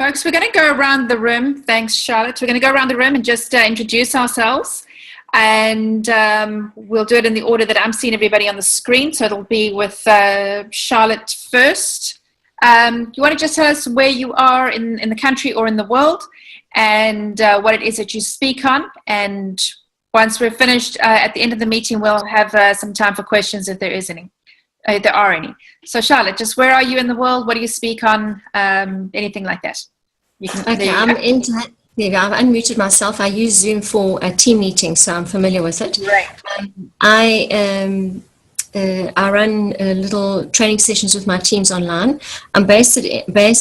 Folks, we're going to go around the room. Thanks, Charlotte. We're going to go around the room and just introduce ourselves. And we'll do it in the order that I'm seeing everybody on the screen. So it'll be with Charlotte first. You want to just tell us where you are in the country or in the world, and what it is that you speak on. And once we're finished, at the end of the meeting, we'll have some time for questions if there is any. There are any. So Charlotte, just where are you in the world? What do you speak on? Anything like that. Okay, there you go. I've unmuted myself. I use Zoom for a team meeting, so I'm familiar with it. Right. I run little training sessions with my teams online. I'm based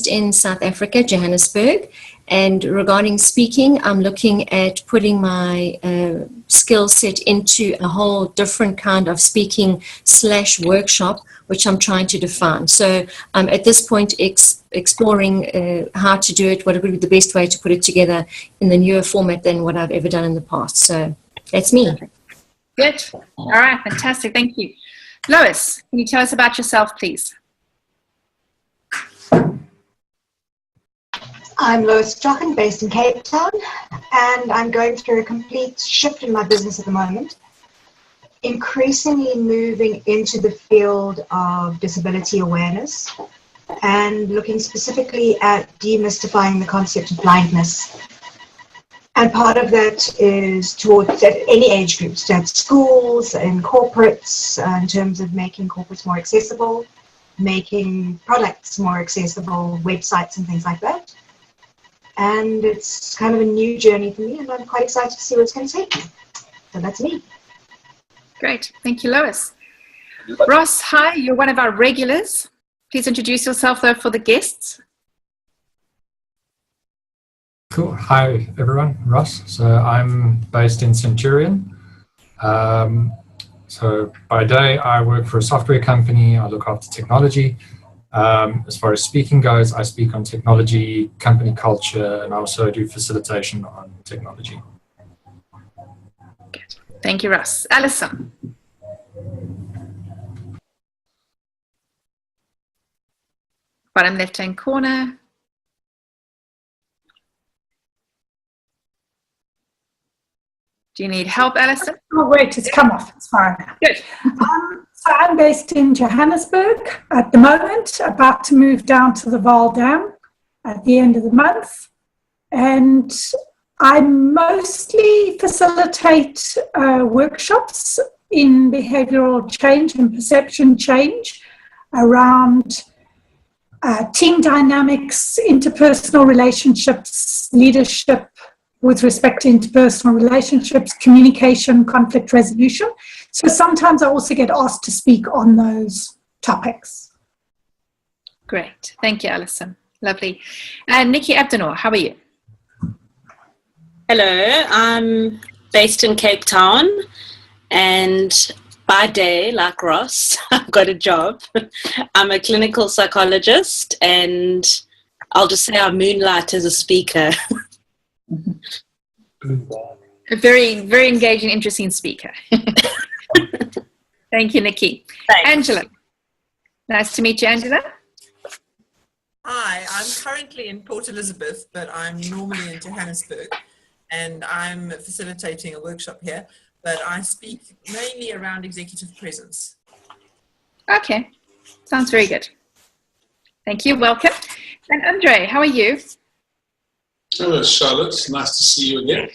in South Africa, Johannesburg. And regarding speaking, I'm looking at putting my skill set into a whole different kind of speaking / workshop, which I'm trying to define. So I'm at this point exploring how to do it, what would be the best way to put it together in the newer format than what I've ever done in the past. So that's me. Good. All right. Fantastic. Thank you. Lois, can you tell us about yourself, please? I'm Lois Jochen, based in Cape Town, and I'm going through a complete shift in my business at the moment, increasingly moving into the field of disability awareness and looking specifically at demystifying the concept of blindness. And part of that is towards at any age groups, at schools and corporates, in terms of making corporates more accessible, making products more accessible, websites and things like that. And it's kind of a new journey for me, and I'm quite excited to see where it's going to take me. So that's me. Great. Thank you, Lois. Ross, hi. You're one of our regulars. Please introduce yourself, though, for the guests. Cool. Hi, everyone. Ross. So I'm based in Centurion. So by day, I work for a software company. I look after technology. As far as speaking goes, I speak on technology, company culture, and I also do facilitation on technology. Good. Thank you, Ross. Alison. Bottom left-hand corner. Do you need help, Alison? Oh, wait, it's come off. It's fine. Good. So I'm based in Johannesburg at the moment, about to move down to the Vaal Dam at the end of the month. And I mostly facilitate workshops in behavioral change and perception change around team dynamics, interpersonal relationships, leadership with respect to interpersonal relationships, communication, conflict resolution. So sometimes I also get asked to speak on those topics. Great. Thank you, Alison. Lovely. And Nikki Abdenor, how are you? Hello, I'm based in Cape Town, and by day, like Ross, I've got a job. I'm a clinical psychologist, and I'll just say I moonlight as a speaker. A very, very engaging, interesting speaker. Thank you, Nikki. Thanks. Angela. Nice to meet you, Angela. Hi, I'm currently in Port Elizabeth, but I'm normally in Johannesburg, and I'm facilitating a workshop here, but I speak mainly around executive presence. Okay. Sounds very good. Thank you. Welcome. And Andre, how are you? Hello, Charlotte. Nice to see you again.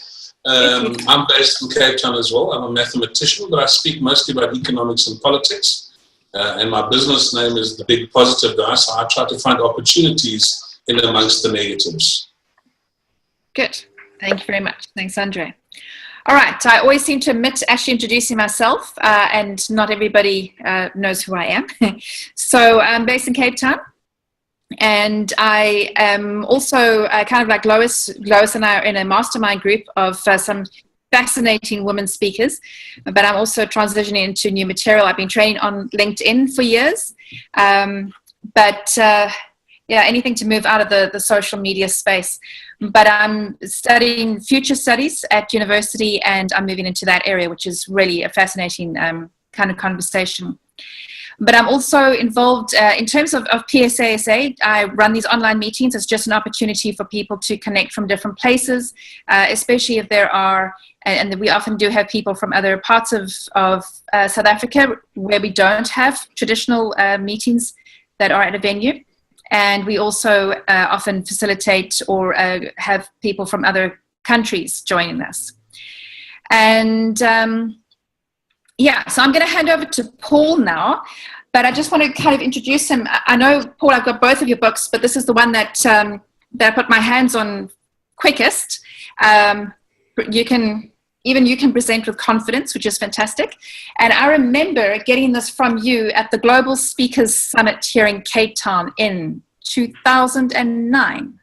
I'm based in Cape Town as well. I'm a mathematician, but I speak mostly about economics and politics. And my business name is The Big Positive Guy, so I try to find opportunities in amongst the negatives. Good. Thank you very much. Thanks, Andre. All right. I always seem to omit actually introducing myself, and not everybody knows who I am. So I'm based in Cape Town. And I am also kind of like Lois. Lois and I are in a mastermind group of some fascinating women speakers, but I'm also transitioning into new material. I've been training on LinkedIn for years, yeah, anything to move out of the social media space. But I'm studying future studies at university, and I'm moving into that area, which is really a fascinating kind of conversation. But I'm also involved in terms of PSASA. I run these online meetings. It's just an opportunity for people to connect from different places, especially if there are, and we often do have people from other parts of South Africa where we don't have traditional meetings that are at a venue. And we also often facilitate or have people from other countries joining us. And yeah, so I'm going to hand over to Paul now, but I just want to kind of introduce him. I know, Paul, I've got both of your books, but this is the one that that I put my hands on quickest. You can present with confidence, which is fantastic. And I remember getting this from you at the Global Speakers Summit here in Cape Town in 2009.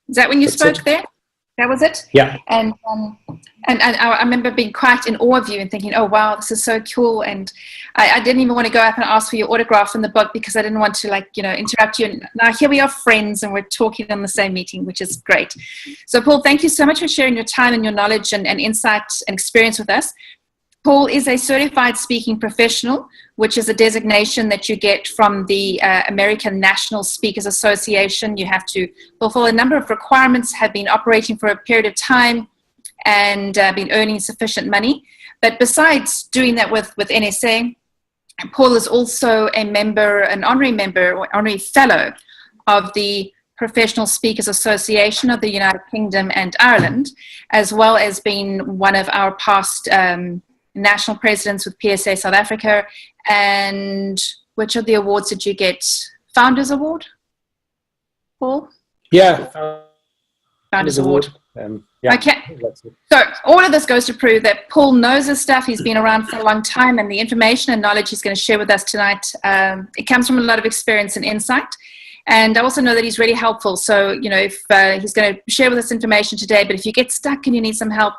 Is that when you spoke there? That was it? Yeah. And I remember being quite in awe of you and thinking, oh, wow, this is so cool. And I didn't even want to go up and ask for your autograph in the book because I didn't want to, like, you know, interrupt you. And now here we are friends and we're talking in the same meeting, which is great. So, Paul, thank you so much for sharing your time and your knowledge and insight and experience with us. Paul is a certified speaking professional, which is a designation that you get from the American National Speakers Association. You have to fulfill a number of requirements, have been operating for a period of time, and been earning sufficient money. But besides doing that with NSA, Paul is also a member, an honorary member or honorary fellow of the Professional Speakers Association of the United Kingdom and Ireland, as well as being one of our past national presidents with PSA South Africa. And which of the awards did you get? Founders Award, Paul? Yeah. Founders Award. Yeah, okay. So all of this goes to prove that Paul knows his stuff. He's been around for a long time, and the information and knowledge he's going to share with us tonight, it comes from a lot of experience and insight. And I also know that he's really helpful. So, you know, if he's going to share with us information today, but if you get stuck and you need some help,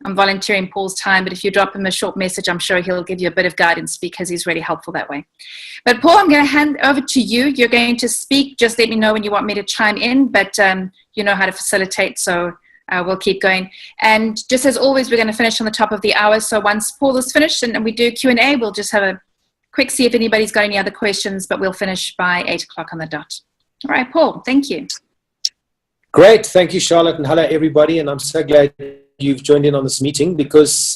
I'm volunteering Paul's time, but if you drop him a short message, I'm sure he'll give you a bit of guidance because he's really helpful that way. But Paul, I'm going to hand over to you. You're going to speak. Just let me know when you want me to chime in, but you know how to facilitate, so we'll keep going. And just as always, we're going to finish on the top of the hour. So once Paul is finished and we do Q&A, we'll just have a quick see if anybody's got any other questions, but we'll finish by 8 o'clock on the dot. All right, Paul, thank you. Great. Thank you, Charlotte, and hello, everybody. And I'm so glad you've joined in on this meeting because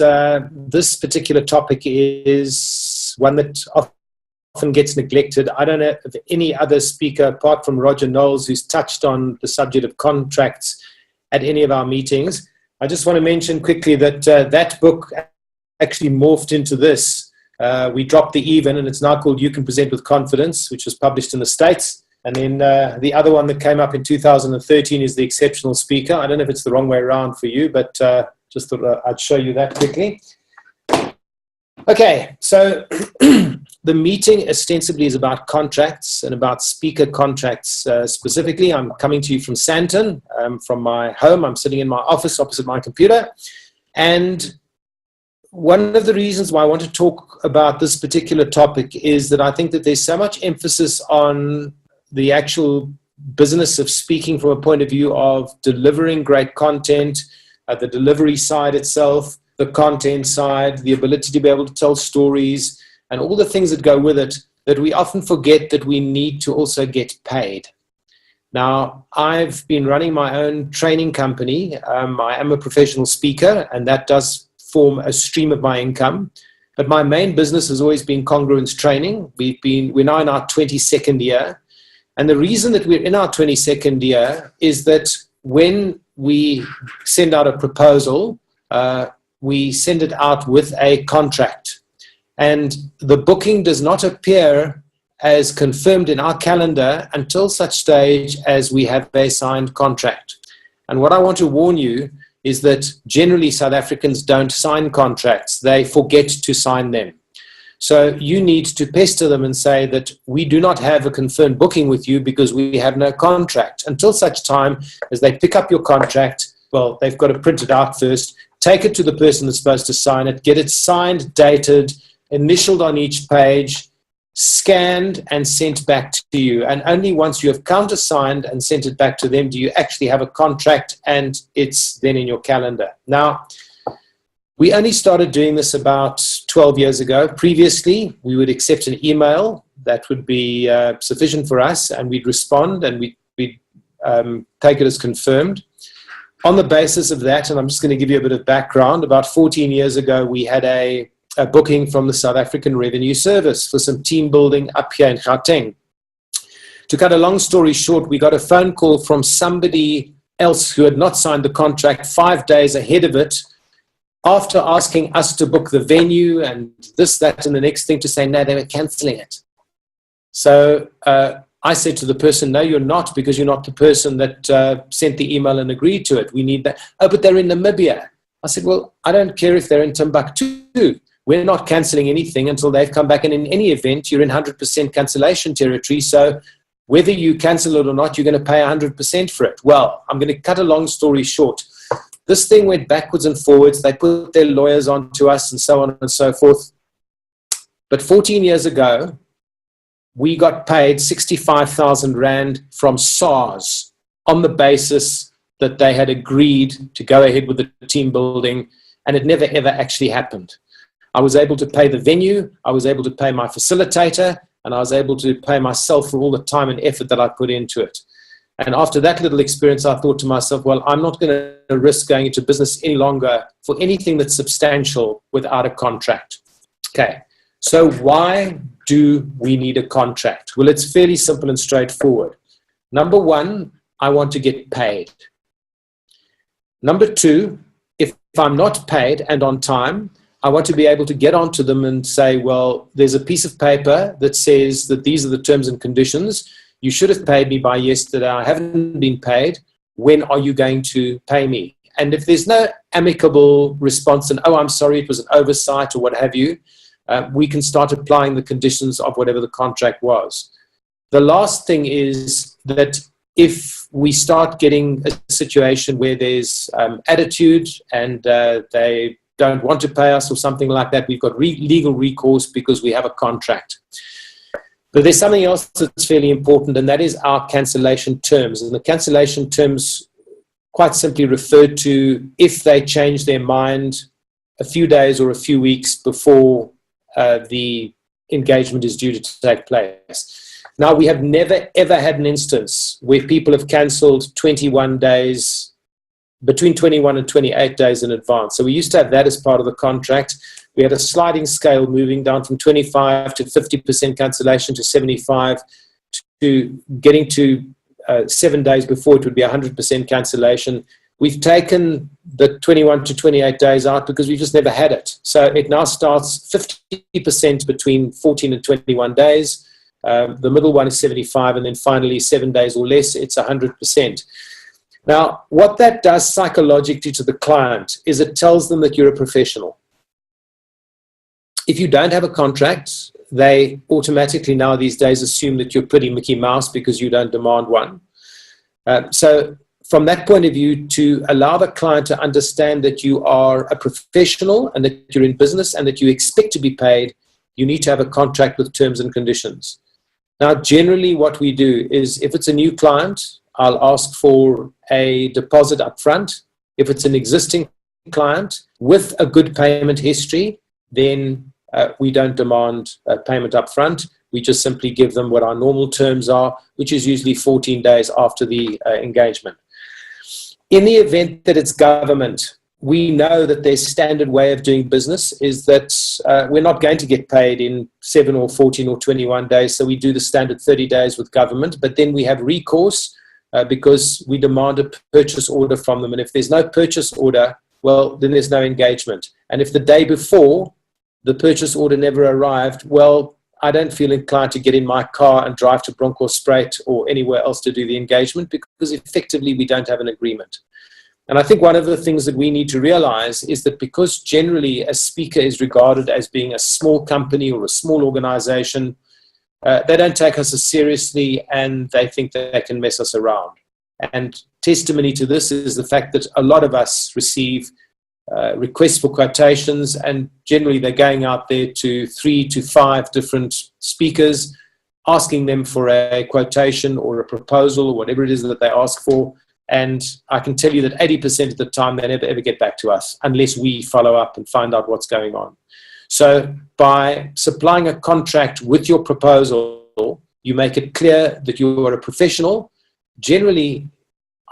this particular topic is one that often gets neglected. I don't know of any other speaker apart from Roger Knowles who's touched on the subject of contracts at any of our meetings. I just want to mention quickly that that book actually morphed into this. We dropped the even, and it's now called You Can Present with Confidence, which was published in the States. And then the other one that came up in 2013 is The Exceptional Speaker. I don't know if it's the wrong way around for you, but just thought I'd show you that quickly. Okay, so the meeting ostensibly is about contracts and about speaker contracts specifically. I'm coming to you from Sandton, from my home. I'm sitting in my office opposite my computer. And one of the reasons why I want to talk about this particular topic is that I think that there's so much emphasis on the actual business of speaking from a point of view of delivering great content, the delivery side itself, the content side, the ability to be able to tell stories, and all the things that go with it, that we often forget that we need to also get paid. Now, I've been running my own training company. I am a professional speaker, and that does form a stream of my income. But my main business has always been congruence training. We're now in our 22nd year. And the reason that we're in our 22nd year is that when we send out a proposal, we send it out with a contract. And the booking does not appear as confirmed in our calendar until such stage as we have a signed contract. And what I want to warn you is that generally South Africans don't sign contracts. They forget to sign them. So you need to pester them and say that we do not have a confirmed booking with you because we have no contract. Until such time as they pick up your contract, well, they've got to print it out first, take it to the person that's supposed to sign it, get it signed, dated, initialed on each page, scanned and sent back to you. And only once you have countersigned and sent it back to them do you actually have a contract, and it's then in your calendar. Now, we only started doing this about 12 years ago. Previously, we would accept an email that would be sufficient for us, and we'd respond, and we'd take it as confirmed. On the basis of that, and I'm just going to give you a bit of background, about 14 years ago, we had a booking from the South African Revenue Service for some team building up here in Gauteng. To cut a long story short, we got a phone call from somebody else who had not signed the contract 5 days ahead of it, after asking us to book the venue and this, that, and the next thing, to say, no, they were cancelling it. So I said to the person, no, you're not, because you're not the person that sent the email and agreed to it. We need that. Oh, but they're in Namibia. I said, well, I don't care if they're in Timbuktu. We're not cancelling anything until they've come back. And in any event, you're in 100% cancellation territory. So whether you cancel it or not, you're going to pay 100% for it. Well, I'm going to cut a long story short. This thing went backwards and forwards. They put their lawyers onto us and so on and so forth. But 14 years ago, we got paid 65,000 Rand from SARS on the basis that they had agreed to go ahead with the team building, and it never ever actually happened. I was able to pay the venue, I was able to pay my facilitator, and I was able to pay myself for all the time and effort that I put into it. And after that little experience, I thought to myself, well, I'm not going to risk going into business any longer for anything that's substantial without a contract. Okay, so why do we need a contract? Well, it's fairly simple and straightforward. Number one, I want to get paid. Number two, if I'm not paid and on time, I want to be able to get onto them and say, well, there's a piece of paper that says that these are the terms and conditions. You should have paid me by yesterday. I haven't been paid. When are you going to pay me? And if there's no amicable response and, oh, I'm sorry, it was an oversight or what have you, we can start applying the conditions of whatever the contract was. The last thing is that if we start getting a situation where there's attitude and they don't want to pay us or something like that, we've got legal recourse because we have a contract. But there's something else that's fairly important, and that is our cancellation terms. And the cancellation terms quite simply refer to if they change their mind a few days or a few weeks before the engagement is due to take place. Now, we have never, ever had an instance where people have cancelled 21 days, between 21 and 28 days in advance. So we used to have that as part of the contract. We had a sliding scale moving down from 25 to 50% cancellation to 75 to getting to 7 days before it would be 100% cancellation. We've taken the 21 to 28 days out because we've just never had it. So it now starts 50% between 14 and 21 days. The middle one is 75, and then finally 7 days or less, it's 100%. Now, what that does psychologically to the client is it tells them that you're a professional. If you don't have a contract, they automatically now these days assume that you're pretty Mickey Mouse because you don't demand one. So from that point of view, to allow the client to understand that you are a professional and that you're in business and that you expect to be paid, you need to have a contract with terms and conditions. Now, generally what we do is if it's a new client, I'll ask for a deposit up front. If it's an existing client with a good payment history, then we don't demand a payment up front. We just simply give them what our normal terms are, which is usually 14 days after the engagement. In the event that it's government, we know that their standard way of doing business is that we're not going to get paid in 7 or 14 or 21 days. So we do the standard 30 days with government, but then we have recourse because we demand a purchase order from them. And if there's no purchase order, well, then there's no engagement. And if the day before the purchase order never arrived, well, I don't feel inclined to get in my car and drive to Bronkhorstspruit or anywhere else to do the engagement because effectively we don't have an agreement. And I think one of the things that we need to realize is that because generally a speaker is regarded as being a small company or a small organization, they don't take us as seriously and they think that they can mess us around. And testimony to this is the fact that a lot of us receive requests for quotations, and generally they're going out there to 3 to 5 different speakers, asking them for a quotation or a proposal or whatever it is that they ask for. And I can tell you that 80% of the time they never ever get back to us unless we follow up and find out what's going on. So by supplying a contract with your proposal, you make it clear that you are a professional. Generally,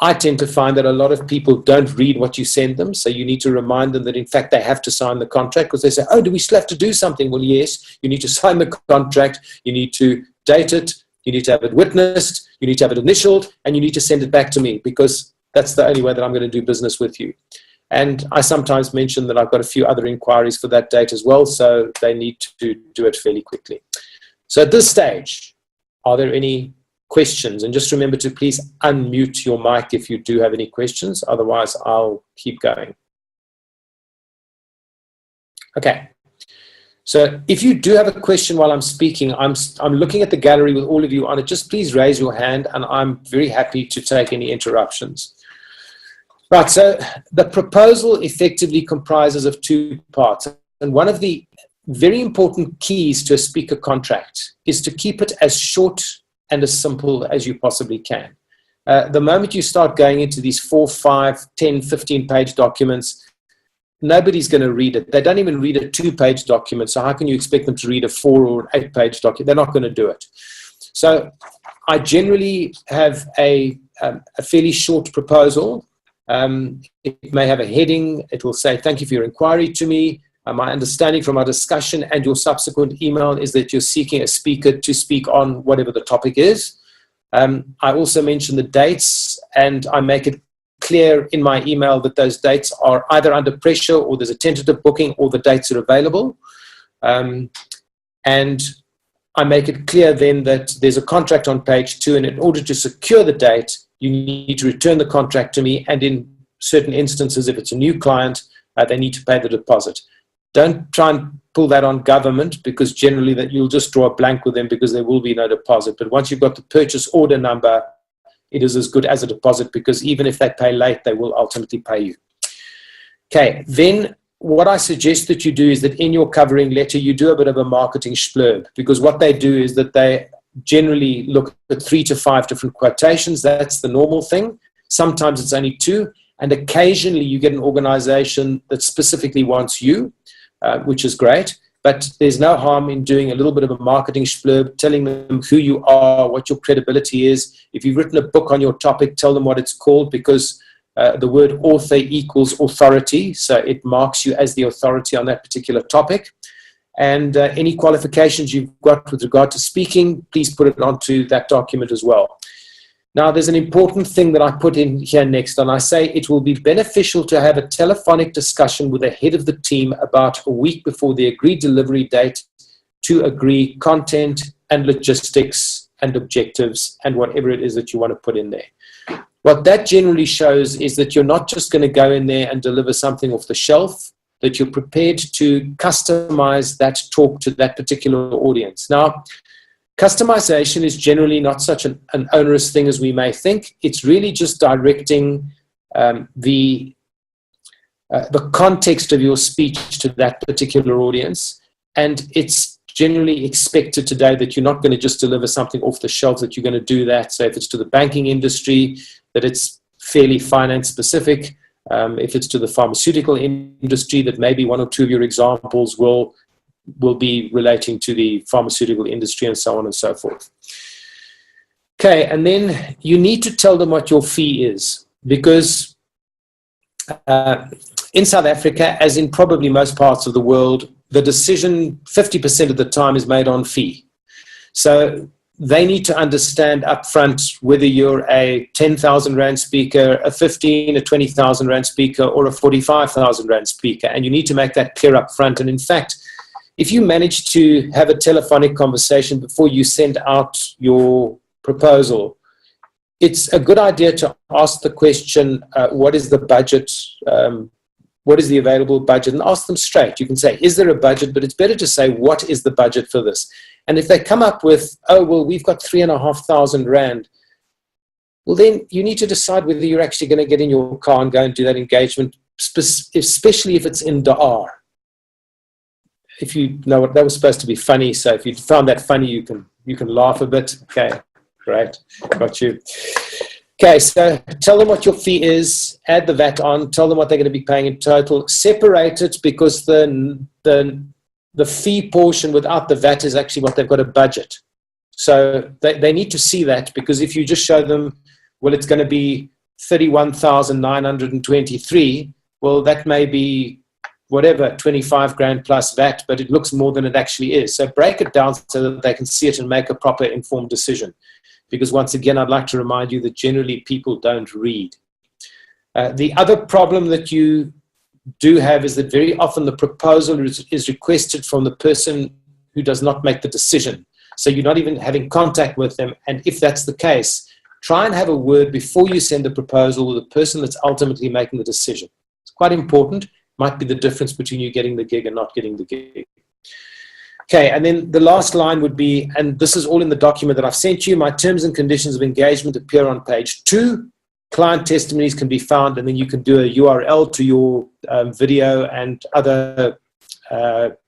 I tend to find that a lot of people don't read what you send them. So you need to remind them that, in fact, they have to sign the contract, because they say, oh, do we still have to do something? Well, yes, you need to sign the contract. You need to date it. You need to have it witnessed. You need to have it initialed, and you need to send it back to me, because that's the only way that I'm going to do business with you. And I sometimes mention that I've got a few other inquiries for that date as well, so they need to do it fairly quickly. So at this stage, are there any questions? And just remember to please unmute your mic if you do have any questions. Otherwise, I'll keep going. Okay. So if you do have a question while I'm speaking, I'm looking at the gallery with all of you on it. Just please raise your hand, and I'm very happy to take any interruptions. Right, so the proposal effectively comprises of two parts. And one of the very important keys to a speaker contract is to keep it as short and as simple as you possibly can. The moment you start going into these 4, 5, 10, 15-page documents, nobody's going to read it. They don't even read a 2-page document, so how can you expect them to read a 4 or 8-page document? They're not going to do it. So I generally have a fairly short proposal. It may have a heading. It will say, thank you for your inquiry to me. My understanding from our discussion and your subsequent email is that you're seeking a speaker to speak on whatever the topic is. I also mention the dates, and I make it clear in my email that those dates are either under pressure, or there's a tentative booking, or the dates are available. And I make it clear then that there's a contract on page 2, and in order to secure the date, you need to return the contract to me, and in certain instances, if it's a new client, they need to pay the deposit. Don't try and pull that on government, because generally that you'll just draw a blank with them, because there will be no deposit. But once you've got the purchase order number, it is as good as a deposit, because even if they pay late, they will ultimately pay you. Okay, then what I suggest that you do is that in your covering letter, you do a bit of a marketing splurb, because what they do is that they generally look at 3 to 5 different quotations. That's the normal thing. Sometimes it's only 2, and occasionally you get an organization that specifically wants you, which is great. But there's no harm in doing a little bit of a marketing splurb, telling them who you are, what your credibility is. If you've written a book on your topic, tell them what it's called, because the word author equals authority. So it marks you as the authority on that particular topic. And any qualifications you've got with regard to speaking, please put it onto that document as well. Now, there's an important thing that I put in here next, and I say it will be beneficial to have a telephonic discussion with the head of the team about a week before the agreed delivery date to agree content and logistics and objectives and whatever it is that you want to put in there. What that generally shows is that you're not just going to go in there and deliver something off the shelf, that you're prepared to customize that talk to that particular audience. Now, customization is generally not such an onerous thing as we may think. It's really just directing the context of your speech to that particular audience. And it's generally expected today that you're not going to just deliver something off the shelf, that you're going to do that. So if it's to the banking industry, that it's fairly finance specific. If it's to the pharmaceutical industry, that maybe 1 or 2 of your examples will be relating to the pharmaceutical industry, and so on and so forth. Okay, and then you need to tell them what your fee is, because in South Africa, as in probably most parts of the world, the decision 50% of the time is made on fee. So they need to understand upfront whether you're a 10,000 Rand speaker, a 15, a 20,000 Rand speaker, or a 45,000 Rand speaker, and you need to make that clear upfront. And in fact, if you manage to have a telephonic conversation before you send out your proposal, it's a good idea to ask the question, what is the budget? What is the available budget? And ask them straight. You can say, is there a budget? But it's better to say, what is the budget for this? And if they come up with, oh, well, we've got 3,500 Rand, well, then you need to decide whether you're actually going to get in your car and go and do that engagement, especially if it's in Dar. If you know what, that was supposed to be funny, so if you found that funny, you can laugh a bit. Okay, great, got you. Okay, so tell them what your fee is, add the VAT on, tell them what they're going to be paying in total, separate it, because the the fee portion without the VAT is actually what they've got to budget. So they need to see that, because if you just show them, well, it's going to be 31,923, well, that may be whatever, 25 grand plus VAT, but it looks more than it actually is. So break it down so that they can see it and make a proper informed decision. Because once again, I'd like to remind you that generally people don't read. The other problem that you do have is that very often the proposal is requested from the person who does not make the decision. So you're not even having contact with them. And if that's the case, try and have a word before you send the proposal with the person that's ultimately making the decision. It's quite important. Might be the difference between you getting the gig and not getting the gig. Okay, and then the last line would be, and this is all in the document that I've sent you, my terms and conditions of engagement appear on page 2. Client testimonies can be found, and then you can do a URL to your video and other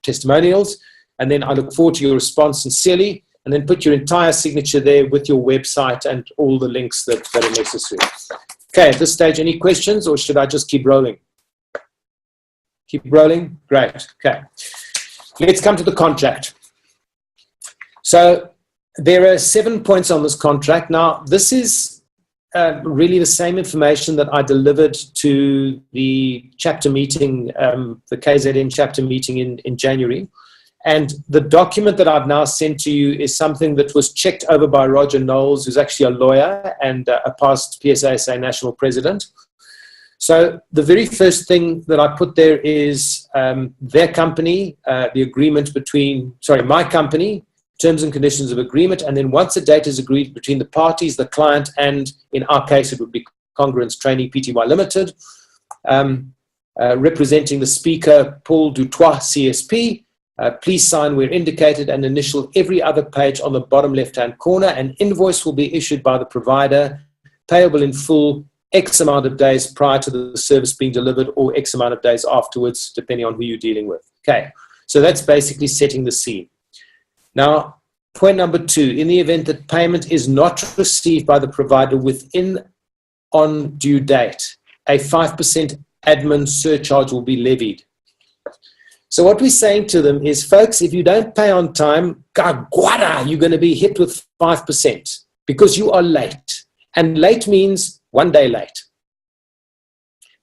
testimonials. And then I look forward to your response sincerely, and then put your entire signature there with your website and all the links that are necessary. Okay, at this stage, any questions, or should I just keep rolling? Keep rolling? Great. Okay. Let's come to the contract. So there are 7 points on this contract. Now, this is really the same information that I delivered to the chapter meeting, the KZN chapter meeting in January. And the document that I've now sent to you is something that was checked over by Roger Knowles, who's actually a lawyer and a past PSASA national president. So the very first thing that I put there is their company, the agreement between, my company, terms and conditions of agreement, and then once a date is agreed between the parties, the client, and in our case it would be Congruence Training Pty Limited, representing the speaker, Paul Toit, CSP, please sign where indicated and initial every other page on the bottom left-hand corner. An invoice will be issued by the provider, payable in full, X amount of days prior to the service being delivered or X amount of days afterwards, depending on who you're dealing with. Okay, so that's basically setting the scene. Now, point number 2, in the event that payment is not received by the provider within on due date, a 5% admin surcharge will be levied. So what we're saying to them is, folks, if you don't pay on time, you're going to be hit with 5% because you are late. And late means 1 day late.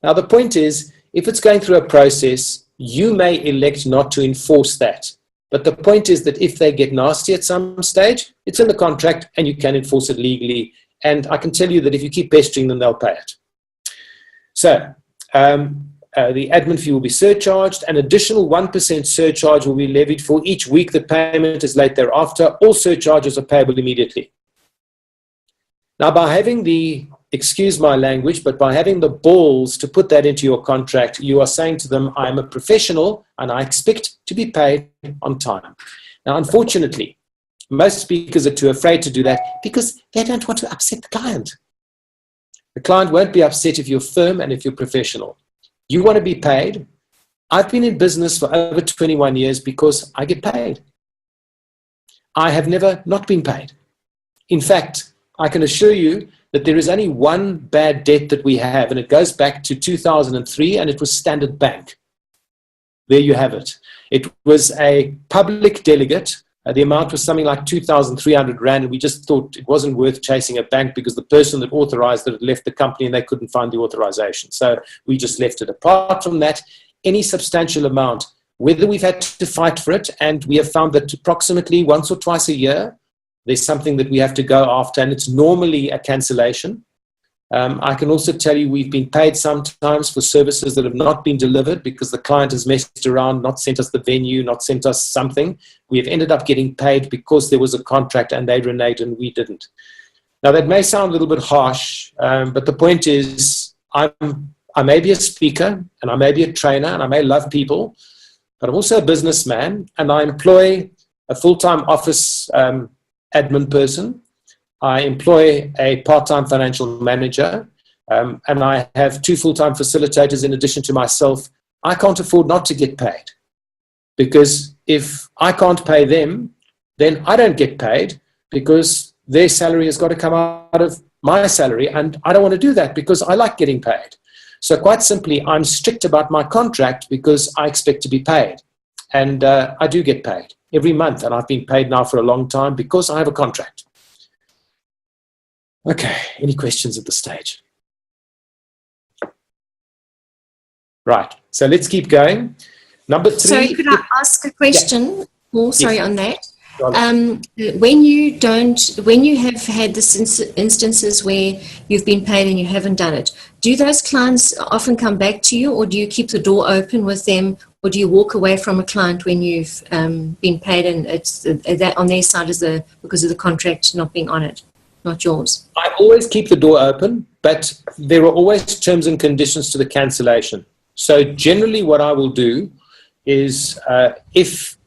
Now, the point is, if it's going through a process, you may elect not to enforce that. But the point is that if they get nasty at some stage, it's in the contract and you can enforce it legally. And I can tell you that if you keep pestering them, they'll pay it. So the admin fee will be surcharged. An additional 1% surcharge will be levied for each week the payment is late thereafter. All surcharges are payable immediately. Now, by having the, excuse my language, but by having the balls to put that into your contract, you are saying to them, I'm a professional and I expect to be paid on time. Now, unfortunately, most speakers are too afraid to do that because they don't want to upset the client. The client won't be upset if you're firm and if you're professional. You want to be paid. I've been in business for over 21 years because I get paid. I have never not been paid. In fact, I can assure you that there is only one bad debt that we have, and it goes back to 2003, and it was Standard Bank. There you have it. It was a public delegate. The amount was something like 2,300 Rand, and we just thought it wasn't worth chasing a bank because the person that authorized it had left the company and they couldn't find the authorization. So we just left it. Apart from that, any substantial amount, whether we've had to fight for it, and we have found that approximately once or twice a year, there's something that we have to go after, and it's normally a cancellation. I can also tell you we've been paid sometimes for services that have not been delivered because the client has messed around, not sent us the venue, not sent us something. We have ended up getting paid because there was a contract and they reneged and we didn't. Now, that may sound a little bit harsh, but the point is I may be a speaker and I may be a trainer and I may love people, but I'm also a businessman and I employ a full-time office admin person. I employ a part-time financial manager, and I have 2 full-time facilitators in addition to myself. I can't afford not to get paid because if I can't pay them, then I don't get paid because their salary has got to come out of my salary, and I don't want to do that because I like getting paid. So quite simply, I'm strict about my contract because I expect to be paid. And I do get paid every month, and I've been paid now for a long time because I have a contract. Okay, any questions at this stage? Right, so let's keep going. Number 3. Sorry, could I ask a question? More, sorry, Yes. on that. When you have had this instances where you've been paid and you haven't done it, do those clients often come back to you, or do you keep the door open with them, or do you walk away from a client when you've been paid and it's that on their side is because of the contract not being honoured, not yours? I always keep the door open, but there are always terms and conditions to the cancellation. So generally what I will do is if,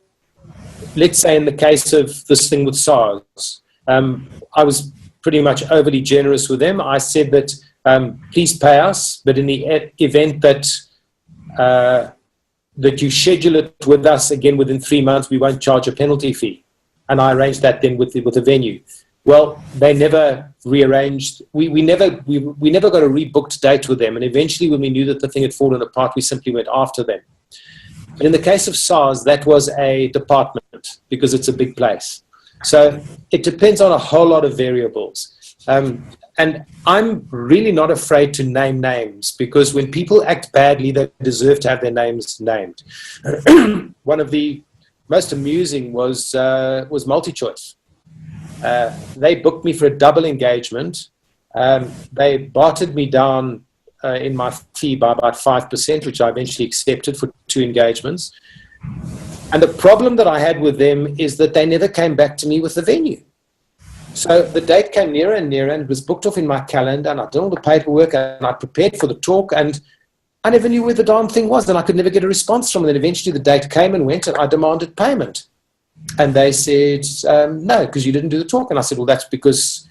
let's say in the case of this thing with SARS, I was pretty much overly generous with them. I said that please pay us, but in the event that that you schedule it with us again within 3 months, we won't charge a penalty fee. And I arranged that then with the venue. Well, they never rearranged. We never got a rebooked date with them. And eventually when we knew that the thing had fallen apart, we simply went after them. But in the case of SARS, that was a department because it's a big place. So it depends on a whole lot of variables. And I'm really not afraid to name names because when people act badly, they deserve to have their names named. One of the most amusing was MultiChoice. They booked me for a double engagement. They bartered me down in my fee by about 5%, which I eventually accepted for 2 engagements. And the problem that I had with them is that they never came back to me with the venue. So the date came nearer and nearer, and it was booked off in my calendar, and I did all the paperwork, and I prepared for the talk, and I never knew where the darn thing was, and I could never get a response from them. And eventually the date came and went, and I demanded payment. And they said, no, because you didn't do the talk. And I said, well, that's because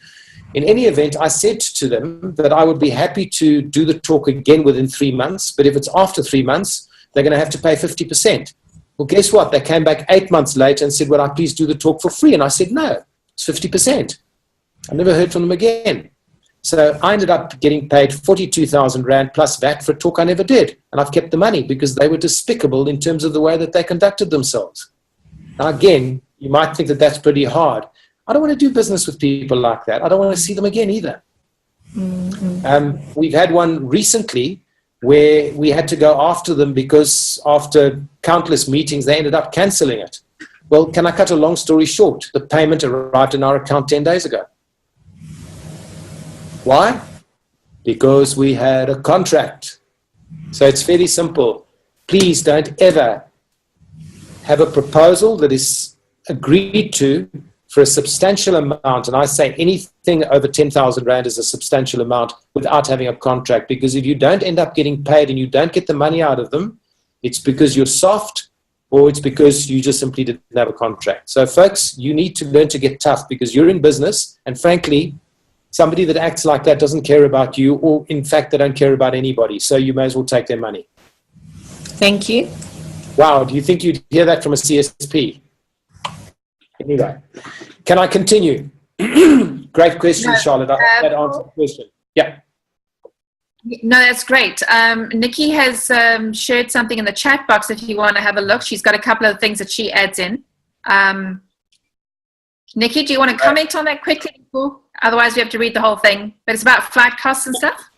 in any event, I said to them that I would be happy to do the talk again within 3 months, but if it's after 3 months, they're going to have to pay 50%. Well, guess what? They came back 8 months later and said, would I please do the talk for free? And I said, no, it's 50%. I never heard from them again. So I ended up getting paid 42,000 Rand plus VAT for a talk I never did. And I've kept the money because they were despicable in terms of the way that they conducted themselves. Now, again, you might think that that's pretty hard. I don't want to do business with people like that. I don't want to see them again either. Mm-hmm. We've had one recently where we had to go after them because after countless meetings, they ended up cancelling it. Well, can I cut a long story short? The payment arrived in our account 10 days ago. Why? Because we had a contract. So it's fairly simple. Please don't ever have a proposal that is agreed to for a substantial amount, and I say anything over 10,000 Rand is a substantial amount without having a contract, because if you don't end up getting paid and you don't get the money out of them, it's because you're soft or it's because you just simply didn't have a contract. So folks, you need to learn to get tough because you're in business, and frankly, somebody that acts like that doesn't care about you, or in fact, they don't care about anybody. So you may as well take their money. Thank you. Wow, do you think you'd hear that from a CSP? Anyway, can I continue? Great question, Charlotte. I hope that answers the question. Yeah. No, that's great. Nikki has shared something in the chat box if you want to have a look. She's got a couple of things that she adds in. Nikki, do you want to comment on that quickly before? Otherwise, we have to read the whole thing. But it's about flight costs and stuff.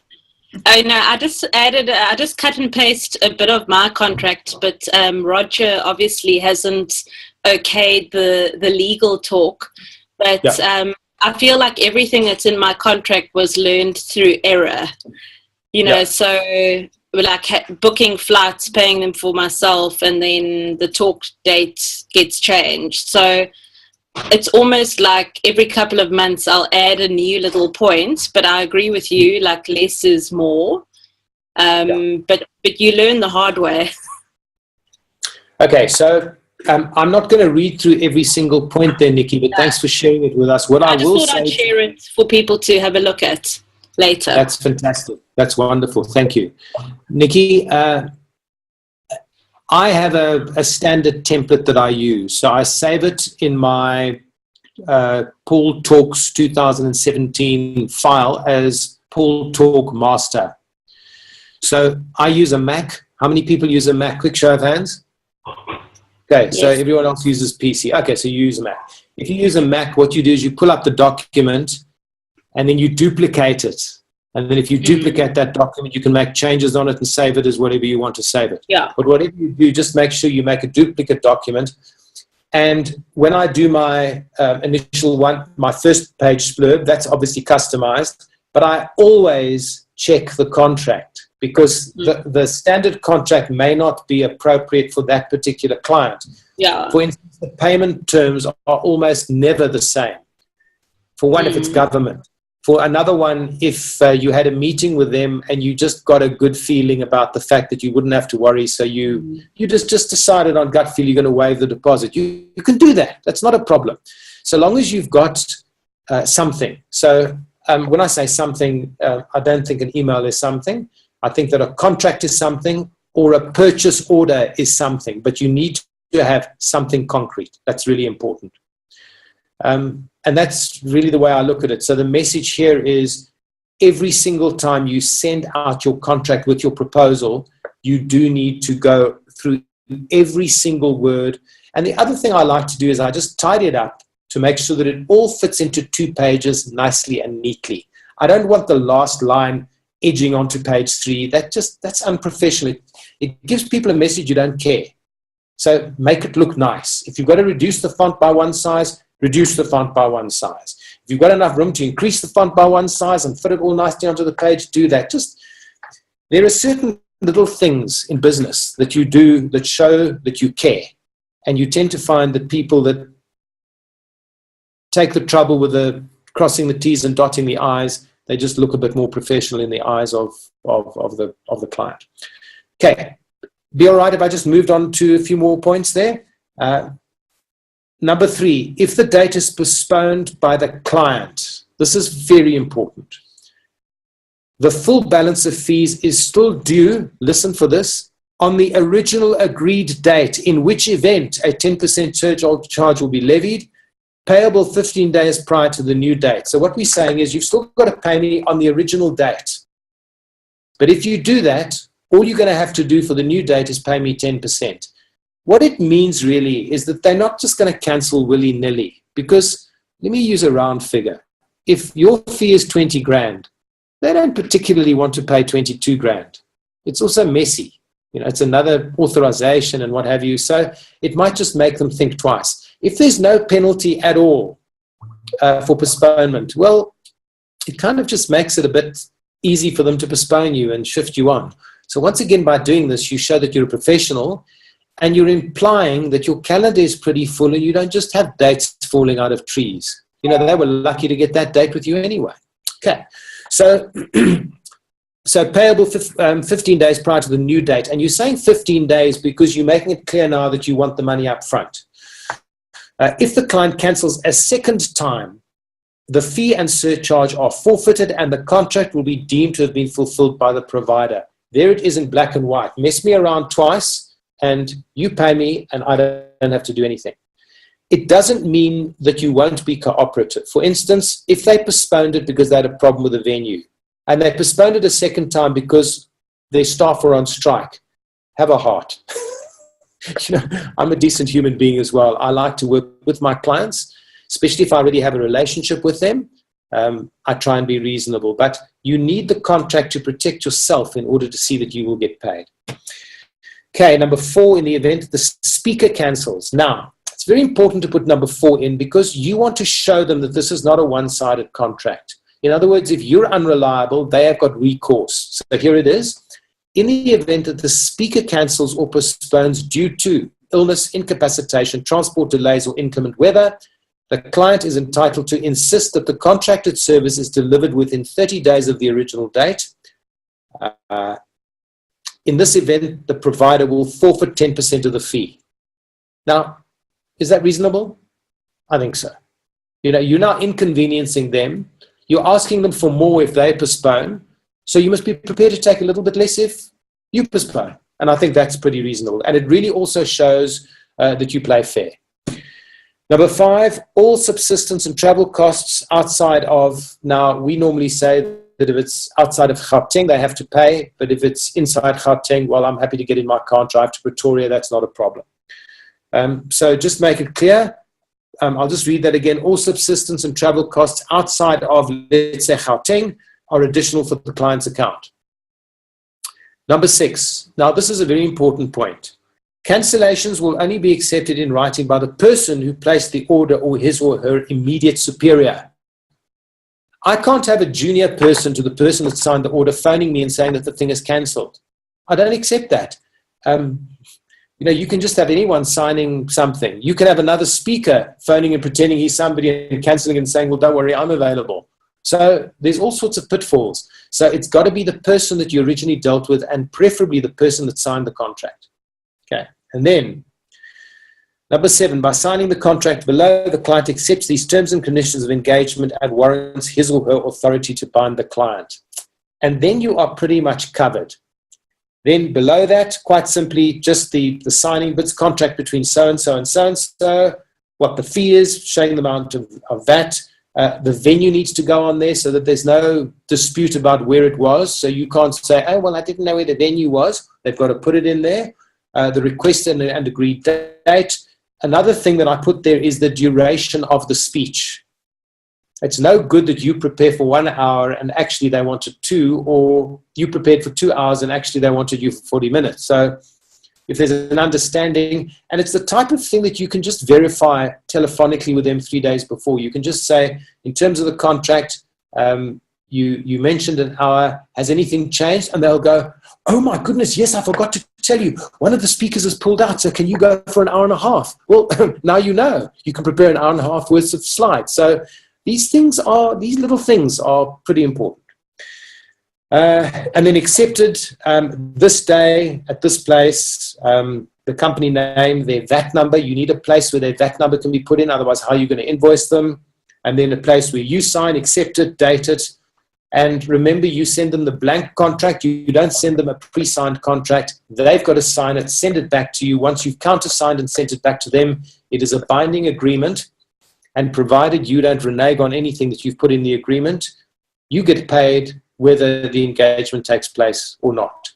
Oh no, I just cut and paste a bit of my contract, but Roger obviously hasn't okayed the legal talk. But yeah. I feel like everything that's in my contract was learned through error. You know, yeah. So like booking flights, paying them for myself, and then the talk date gets changed. So it's almost like every couple of months I'll add a new little point, but I agree with you, like less is more. Yeah. But you learn the hard way. Okay, so I'm not going to read through every single point there, Nikki, but thanks for sharing it with us. What I will say, I'd share it for people to have a look at later. That's fantastic. That's wonderful. Thank you. Nikki, I have a standard template that I use. So I save it in my Paul Talks 2017 file as Paul Talk Master. So I use a Mac. How many people use a Mac? Quick show of hands. Okay, so Yes. everyone else uses PC. Okay, so you use a Mac. If you use a Mac, what you do is you pull up the document and then you duplicate it. And then if you duplicate that document, you can make changes on it and save it as whatever you want to save it. Yeah. But whatever you do, just make sure you make a duplicate document. And when I do my initial one, my first page blurb, that's obviously customized, but I always check the contract because the standard contract may not be appropriate for that particular client. Yeah. For instance, the payment terms are almost never the same. For one, if it's government. For another one, if you had a meeting with them and you just got a good feeling about the fact that you wouldn't have to worry, so you just decided on gut feel you're going to waive the deposit, you can do that. That's not a problem. So long as you've got something. So when I say something, I don't think an email is something. I think that a contract is something or a purchase order is something, but you need to have something concrete. That's really important. And that's really the way I look at it. So the message here is every single time you send out your contract with your proposal, you do need to go through every single word. And the other thing I like to do is I just tidy it up to make sure that it all fits into 2 pages nicely and neatly. I don't want the last line edging onto page 3. That's unprofessional. It gives people a message you don't care. So make it look nice. If you've got to reduce the font by 1 size, reduce the font by 1 size. If you've got enough room to increase the font by 1 size and fit it all nicely onto the page, do that. There are certain little things in business that you do that show that you care. And you tend to find that people that take the trouble with the crossing the T's and dotting the I's, they just look a bit more professional in the eyes of the client. Okay. Be all right if I just moved on to a few more points there. Number 3, if the date is postponed by the client, this is very important. The full balance of fees is still due, listen for this, on the original agreed date, in which event a 10% surcharge will be levied, payable 15 days prior to the new date. So what we're saying is you've still got to pay me on the original date. But if you do that, all you're going to have to do for the new date is pay me 10%. What it means really is that they're not just going to cancel willy-nilly, because let me use a round figure. If your fee is 20 grand, they don't particularly want to pay 22 grand. It's also messy. It's another authorization and what have you. So it might just make them think twice. If there's no penalty at all for postponement, well, it kind of just makes it a bit easy for them to postpone you and shift you on. So once again, by doing this, you show that you're a professional. And you're implying that your calendar is pretty full and you don't just have dates falling out of trees. They were lucky to get that date with you anyway. Okay, so payable 15 days prior to the new date. And you're saying 15 days because you're making it clear now that you want the money up front. If the client cancels a second time, the fee and surcharge are forfeited and the contract will be deemed to have been fulfilled by the provider. There it is in black and white. Mess me around twice, and you pay me and I don't have to do anything. It doesn't mean that you won't be cooperative. For instance, if they postponed it because they had a problem with the venue and they postponed it a second time because their staff were on strike, have a heart. I'm a decent human being as well. I like to work with my clients, especially if I already have a relationship with them. I try and be reasonable, but you need the contract to protect yourself in order to see that you will get paid. Okay, number 4, in the event the speaker cancels. Now, it's very important to put number 4 in because you want to show them that this is not a one-sided contract. In other words, if you're unreliable, they have got recourse. So here it is. In the event that the speaker cancels or postpones due to illness, incapacitation, transport delays, or inclement weather, the client is entitled to insist that the contracted service is delivered within 30 days of the original date. In this event, the provider will forfeit 10% of the fee. Now, is that reasonable? I think so. You're now inconveniencing them. You're asking them for more if they postpone. So you must be prepared to take a little bit less if you postpone. And I think that's pretty reasonable. And it really also shows that you play fair. Number 5, all subsistence and travel costs outside of, now we normally say that if it's outside of Gauteng, they have to pay. But if it's inside Gauteng, well, I'm happy to get in my car and drive to Pretoria. That's not a problem. So just make it clear. I'll just read that again. All subsistence and travel costs outside of, let's say, Gauteng are additional for the client's account. Number 6. Now, this is a very important point. Cancellations will only be accepted in writing by the person who placed the order or his or her immediate superior. I can't have a junior person to the person that signed the order phoning me and saying that the thing is cancelled. I don't accept that. You can just have anyone signing something. You can have another speaker phoning and pretending he's somebody and cancelling and saying, well, don't worry, I'm available. So there's all sorts of pitfalls. So it's got to be the person that you originally dealt with and preferably the person that signed the contract. Okay. And then number 7, by signing the contract below, the client accepts these terms and conditions of engagement and warrants his or her authority to bind the client. And then you are pretty much covered. Then below that, quite simply, just the signing bits, contract between so-and-so and so-and-so, what the fee is, showing the amount of that. The venue needs to go on there so that there's no dispute about where it was. So you can't say, oh, well, I didn't know where the venue was. They've got to put it in there. The request and agreed date. Another thing that I put there is the duration of the speech. It's no good that you prepare for 1 hour and actually they wanted 2, or you prepared for 2 hours and actually they wanted you for 40 minutes. So if there's an understanding, and it's the type of thing that you can just verify telephonically with them 3 days before. You can just say, in terms of the contract, you mentioned an hour, has anything changed? And they'll go, oh my goodness, yes, I forgot to tell you, one of the speakers has pulled out, so can you go for an hour and a half? Well, now you know, you can prepare an hour and a half worth of slides. So these little things are pretty important. And then accepted this day at this place, the company name, their VAT number. You need a place where their VAT number can be put in, otherwise how are you going to invoice them? And then a place where you sign, accept it, date it. And remember, you send them the blank contract. You don't send them a pre-signed contract. They've got to sign it, send it back to you. Once you've countersigned and sent it back to them, it is a binding agreement. And provided you don't renege on anything that you've put in the agreement, you get paid whether the engagement takes place or not.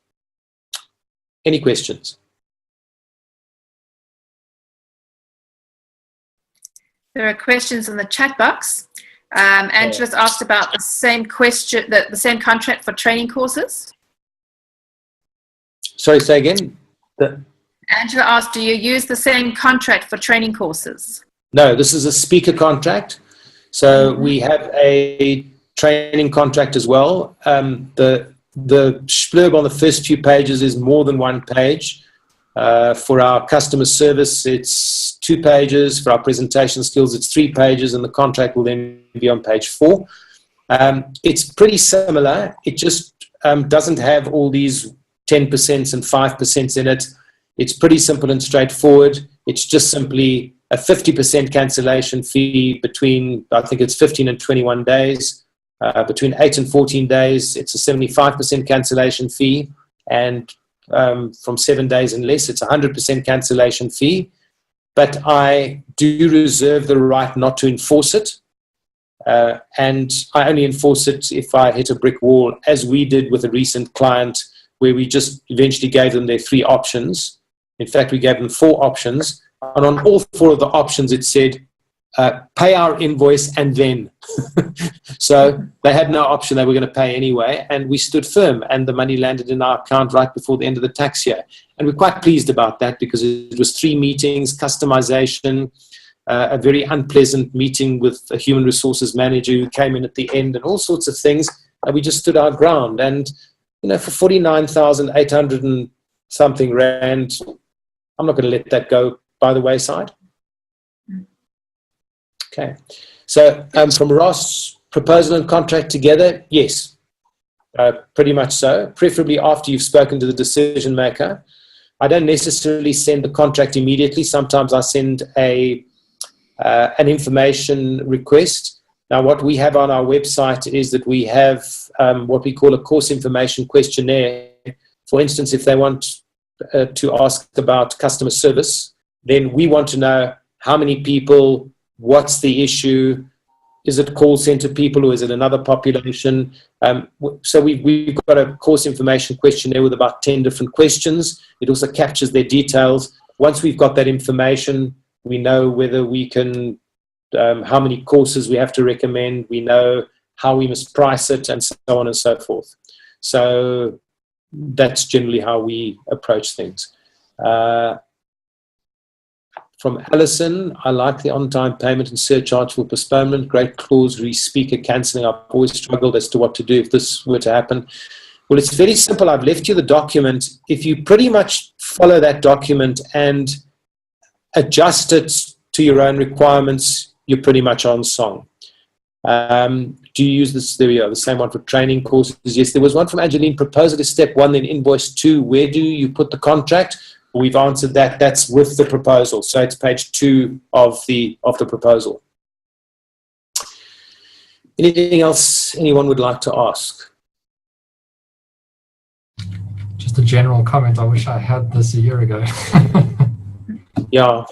Any questions? There are questions in the chat box. Angela's asked about the same question, the same contract for training courses. Sorry, say again? Angela asked, do you use the same contract for training courses? No, this is a speaker contract. So we have a training contract as well. The splurb on the first few pages is more than 1 page. For our customer service, it's 2 pages. For our presentation skills, it's 3 pages, and the contract will then be on page 4. It's pretty similar. It just doesn't have all these 10% and 5% in it. It's pretty simple and straightforward. It's just simply a 50% cancellation fee between, I think it's 15 and 21 days. Between 8 and 14 days, it's a 75% cancellation fee. And from 7 days and less, it's a 100% cancellation fee. But I do reserve the right not to enforce it. And I only enforce it if I hit a brick wall, as we did with a recent client where we just eventually gave them their 3 options. In fact, we gave them 4 options. And on all 4 of the options, it said, pay our invoice and then. So they had no option. They were going to pay anyway. And we stood firm, and the money landed in our account right before the end of the tax year. And we're quite pleased about that because it was 3 meetings, customization, a very unpleasant meeting with a human resources manager who came in at the end, and all sorts of things. And we just stood our ground. And, for 49,800 and something rand, I'm not going to let that go by the wayside. Okay. So from Ross, proposal and contract together, yes, pretty much so, preferably after you've spoken to the decision maker. I don't necessarily send the contract immediately. Sometimes I send an information request. Now, what we have on our website is that we have what we call a course information questionnaire. For instance, if they want to ask about customer service, then we want to know how many people, what's the issue, is it call center people or is it another population? So we've got a course information questionnaire with about 10 different questions. It also captures their details. once we've got that information, we know whether we can, how many courses we have to recommend, we know how we must price it, and so on and so forth. So that's generally how we approach things. From Alison, I like the on-time payment and surcharge for postponement. Great clause, re-speaker cancelling. I've always struggled as to what to do if this were to happen. Well, it's very simple. I've left you the document. If you pretty much follow that document and adjust it to your own requirements, you're pretty much on song. Do you use this? There we are, the same one for training courses. Yes, there was one from Angeline. Proposal is step 1, then invoice 2. Where do you put the contract? We've answered that. That's with the proposal. So it's page 2 of the proposal. Anything else anyone would like to ask? Just a general comment. I wish I had this a year ago. Yeah.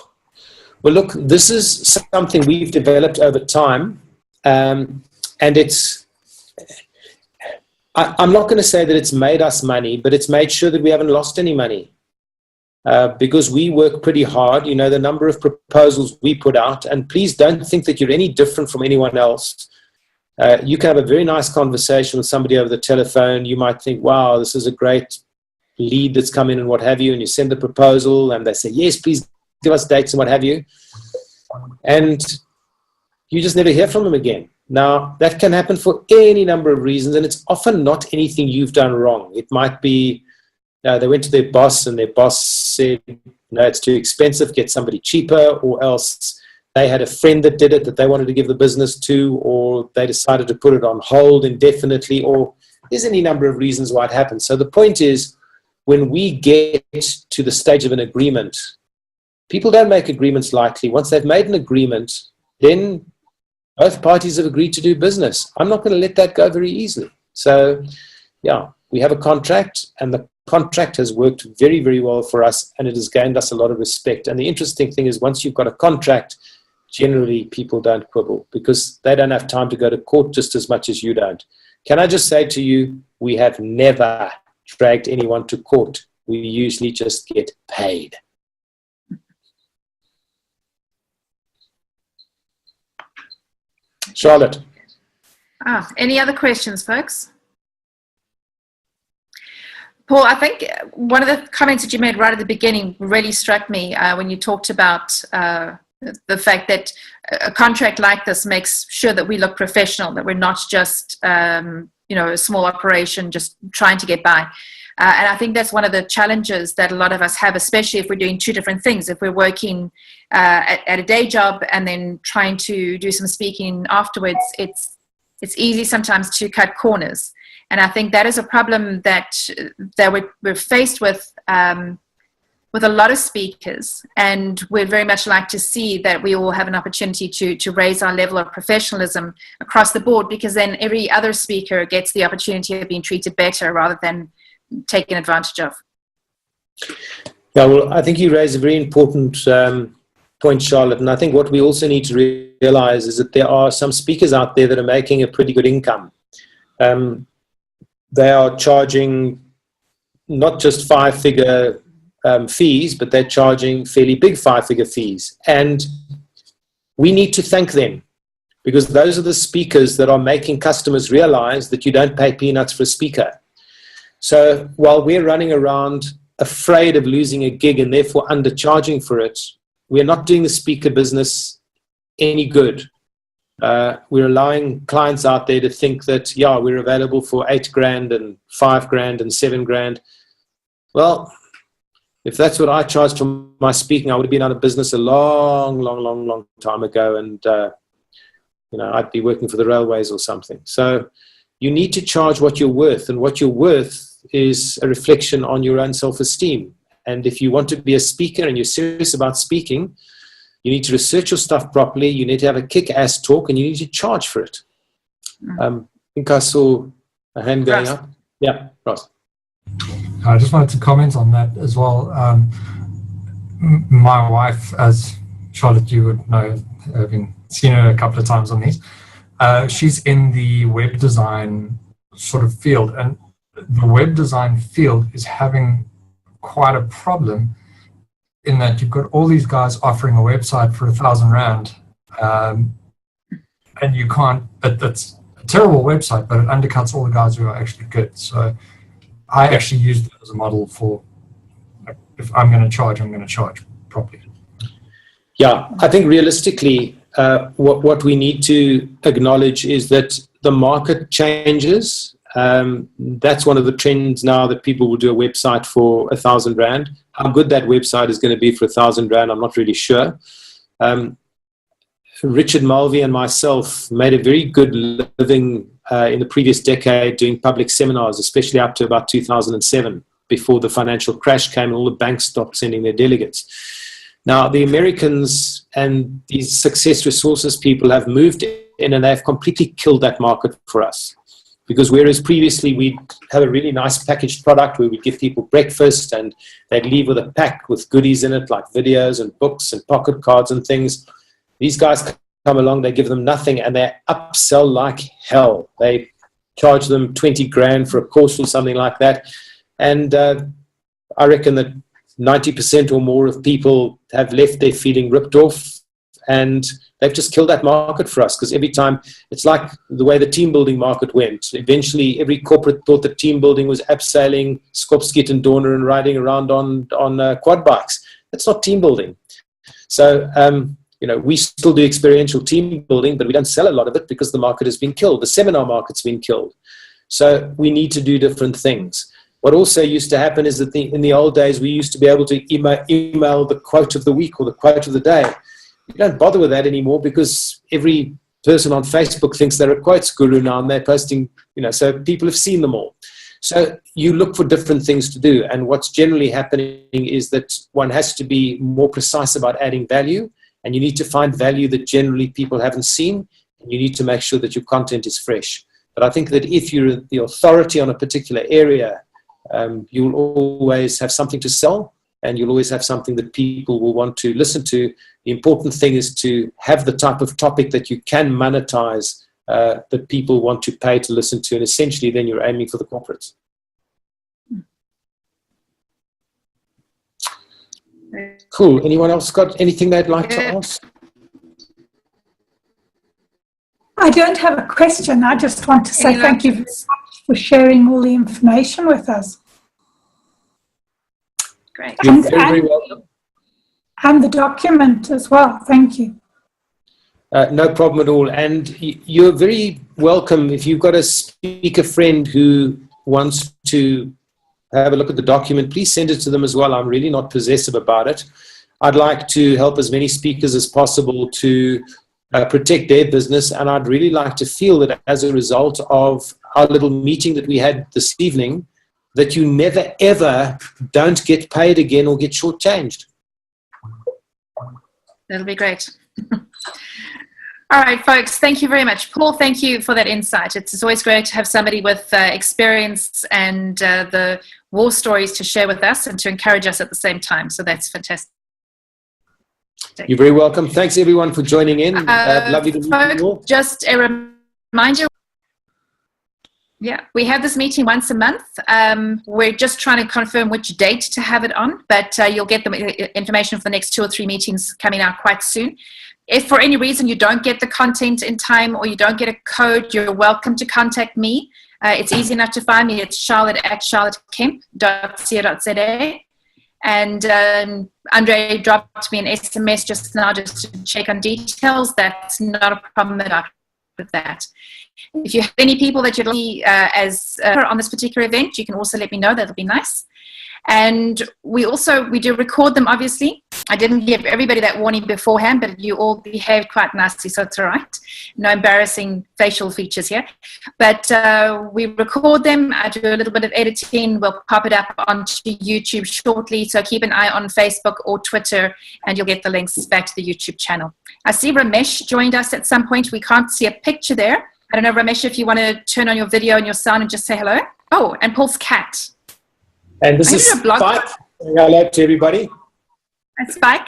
Well, look, this is something we've developed over time. And it's, I'm not going to say that it's made us money, but it's made sure that we haven't lost any money. Because we work pretty hard, you know, the number of proposals we put out, and please don't think that you're any different from anyone else. You can have a very nice conversation with somebody over the telephone. You might think, wow, this is a great lead that's come in and what have you, and you send the proposal and they say, yes, please give us dates and what have you. And you just never hear from them again. Now, that can happen for any number of reasons, and it's often not anything you've done wrong. It might be they went to their boss and their boss said, no, it's too expensive, get somebody cheaper, or else they had a friend that did it that they wanted to give the business to, or they decided to put it on hold indefinitely, or there's any number of reasons why it happens. So the point is, when we get to the stage of an agreement, people don't make agreements lightly. Once they've made an agreement, then both parties have agreed to do business. I'm not going to let that go very easily. So, yeah, we have a contract, and the contract has worked very, very well for us, and it has gained us a lot of respect. And the interesting thing is, once you've got a contract, generally people don't quibble because they don't have time to go to court just as much as you don't. Can I just say to you, we have never dragged anyone to court. We usually just get paid. Charlotte. Any other questions, folks? Paul, I think one of the comments that you made right at the beginning really struck me when you talked about the fact that a contract like this makes sure that we look professional, that we're not just, a small operation just trying to get by. And I think that's one of the challenges that a lot of us have, especially if we're doing two different things. If we're working at a day job and then trying to do some speaking afterwards, it's easy sometimes to cut corners. And I think that is a problem that we're faced with a lot of speakers, and we'd very much like to see that we all have an opportunity to raise our level of professionalism across the board, because then every other speaker gets the opportunity of being treated better rather than taken advantage of. Yeah, well, I think you raise a very important point, Charlotte, and I think what we also need to realize is that there are some speakers out there that are making a pretty good income. They are charging not just 5-figure fees, but they're charging fairly big 5-figure fees. And we need to thank them, because those are the speakers that are making customers realize that you don't pay peanuts for a speaker. So while we're running around afraid of losing a gig and therefore undercharging for it, we're not doing the speaker business any good. We're allowing clients out there to think that, yeah, we're available for $8,000 and $5,000 and $7,000. Well, if that's what I charged for my speaking, I would have been out of business a long time ago, and I'd be working for the railways or something. So you need to charge what you're worth, and what you're worth is a reflection on your own self-esteem. And if you want to be a speaker and you're serious about speaking, you need to research your stuff properly. You need to have a kick-ass talk, and you need to charge for it. I think I saw a hand going up. Yeah, Ross. I just wanted to comment on that as well. My wife, as Charlotte, you would know, having seen her a couple of times on these, she's in the web design sort of field, and the web design field is having quite a problem in that you've got all these guys offering a website for R1,000, and you can't. That's a terrible website, but it undercuts all the guys who are actually good. So I actually use that as a model for, like, if I'm going to charge, I'm going to charge properly. Yeah, I think realistically, what we need to acknowledge is that the market changes. That's one of the trends now, that people will do a website for R1,000. How good that website is going to be for R1,000, I'm not really sure. Richard Mulvey and myself made a very good living in the previous decade doing public seminars, especially up to about 2007, before the financial crash came and all the banks stopped sending their delegates. Now, the Americans and these success resources people have moved in, and they've completely killed that market for us. Because whereas previously we'd have a really nice packaged product where we'd give people breakfast and they'd leave with a pack with goodies in it, like videos and books and pocket cards and things, these guys come along, they give them nothing, and they upsell like hell. They charge them 20 grand for a course or something like that. And I reckon that 90% or more of people have left there feeling ripped off, and they've just killed that market for us. Because every time, it's like the way the team building market went. Eventually, every corporate thought that team building was abseiling, Skopskit and Dorner and riding around on quad bikes. That's not team building. So, we still do experiential team building, but we don't sell a lot of it because the market has been killed. The seminar market's been killed. So we need to do different things. What also used to happen is that in the old days, we used to be able to email the quote of the week or the quote of the day. You don't bother with that anymore because every person on Facebook thinks they're a quotes guru now, and they're posting, so people have seen them all. So you look for different things to do. And what's generally happening is that one has to be more precise about adding value, and you need to find value that generally people haven't seen, and you need to make sure that your content is fresh. But I think that if you're the authority on a particular area, you'll always have something to sell, and you'll always have something that people will want to listen to. The important thing is to have the type of topic that you can monetize, that people want to pay to listen to, and essentially then you're aiming for the corporates. Cool. Anyone else got anything they'd like to ask? I don't have a question. I just want to say thank you very much for sharing all the information with us. Great. You're very welcome. And the document as well. Thank you. No problem at all. And you're very welcome if you've got a speaker friend who wants to have a look at the document, please send it to them as well. I'm really not possessive about it. I'd like to help as many speakers as possible to protect their business, and I'd really like to feel that as a result of our little meeting that we had this evening, that you never ever don't get paid again or get shortchanged. That'll be great. All right, folks, thank you very much. Paul, thank you for that insight. It's always great to have somebody with experience and the war stories to share with us and to encourage us at the same time. So that's fantastic. You're very welcome. Thanks, everyone, for joining in. Lovely to meet you all. Just a reminder. Yeah, we have this meeting once a month. We're just trying to confirm which date to have it on, but you'll get the information for the next 2 or 3 meetings coming out quite soon. If for any reason you don't get the content in time or you don't get a code, you're welcome to contact me. It's easy enough to find me. It's charlotte@charlottekemp.co.za. And Andre dropped me an SMS just now just to check on details. That's not a problem at all with that. If you have any people that you'd like as on this particular event, you can also let me know. That'll be nice. And we do record them, obviously. I didn't give everybody that warning beforehand, but you all behaved quite nicely, so it's all right. No embarrassing facial features here. But we record them. I do a little bit of editing. We'll pop it up onto YouTube shortly, so keep an eye on Facebook or Twitter, and you'll get the links back to the YouTube channel. I see Ramesh joined us at some point. We can't see a picture there. I don't know, Ramesh, if you want to turn on your video and your sound and just say hello. Oh, and Paul's cat. And this is Spike. Hello to everybody. That's Spike.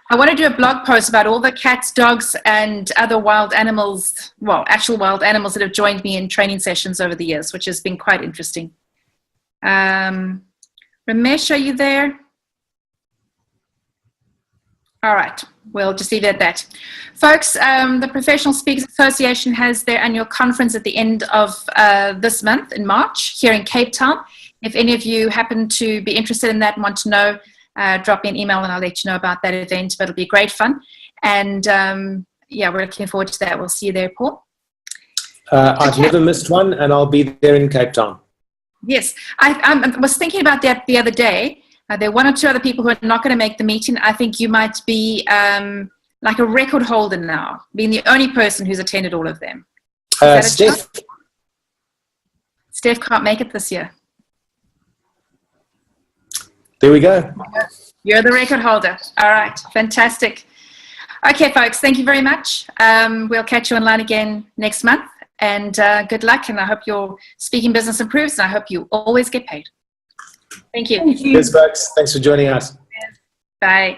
I want to do a blog post about all the cats, dogs, and other wild animals, well, actual wild animals that have joined me in training sessions over the years, which has been quite interesting. Ramesh, are you there? All right. We'll just leave it at that. Folks, the Professional Speakers Association has their annual conference at the end of this month in March here in Cape Town. If any of you happen to be interested in that and want to know, drop me an email and I'll let you know about that event, but it'll be great fun. And yeah, we're looking forward to that. We'll see you there, Paul. I've never missed one, and I'll be there in Cape Town. Yes, I was thinking about that the other day. There are one or two other people who are not going to make the meeting. I think you might be like a record holder now, being the only person who's attended all of them. Steph. Steph can't make it this year. There we go. You're the record holder. All right, fantastic. Okay, folks, thank you very much. We'll catch you online again next month. And good luck, and I hope your speaking business improves, and I hope you always get paid. Thank you. Thank you. Cheers, folks. Thanks for joining us. Bye.